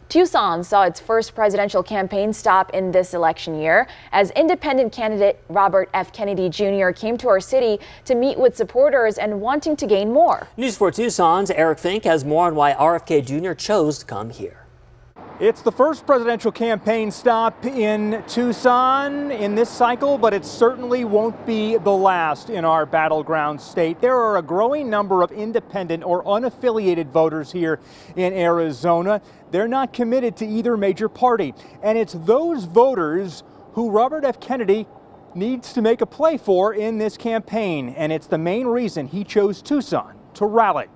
Tucson saw its first presidential campaign stop in this election year as independent candidate Robert F. Kennedy Jr. came to our city to meet with supporters and wanting to gain more. News 4 Tucson's Eric Fink has more on why RFK Jr. chose to come here. It's the first presidential campaign stop in Tucson in this cycle, but it certainly won't be the last in our battleground state. There are a growing number of independent or unaffiliated voters here in Arizona. They're not committed to either major party, and it's those voters who Robert F. Kennedy needs to make a play for in this campaign, and it's the main reason he chose Tucson to rally.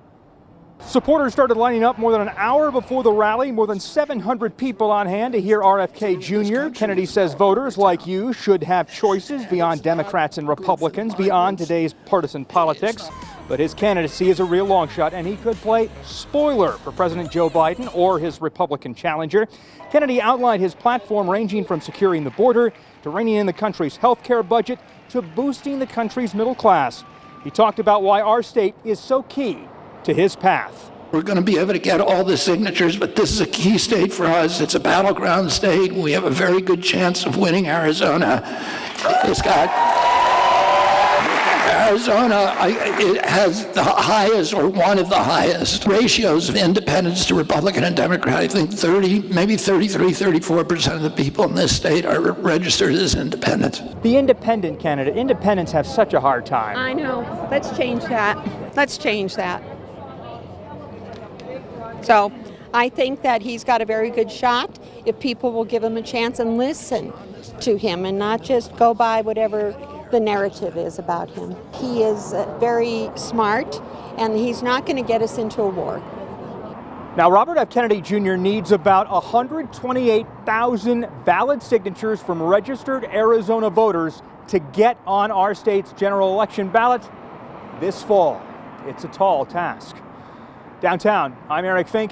Supporters started lining up more than an hour before the rally, more than 700 people on hand to hear RFK Jr. Kennedy says voters like you should have choices beyond Democrats and Republicans, beyond today's partisan politics. But his candidacy is a real long shot, and he could play spoiler for President Joe Biden or his Republican challenger. Kennedy outlined his platform ranging from securing the border to reining in the country's health care budget to boosting the country's middle class. He talked about why our state is so key to his path. We're going to be able to get all the signatures, but this is a key state for us. It's a battleground state. We have a very good chance of winning Arizona. Arizona it has the highest, or one of the highest, ratios of independents to Republican and Democrat. I think 30, maybe 33, 34% of the people in this state are registered as independents. The independent candidate, independents have such a hard time. I know. Let's change that. Let's change that. So I think that he's got a very good shot if people will give him a chance and listen to him and not just go by whatever the narrative is about him. He is very smart, and he's not going to get us into a war. Now, Robert F. Kennedy Jr. needs about 128,000 valid signatures from registered Arizona voters to get on our state's general election ballot this fall. It's a tall task. Downtown, I'm Eric Fink,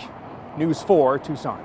News 4 Tucson.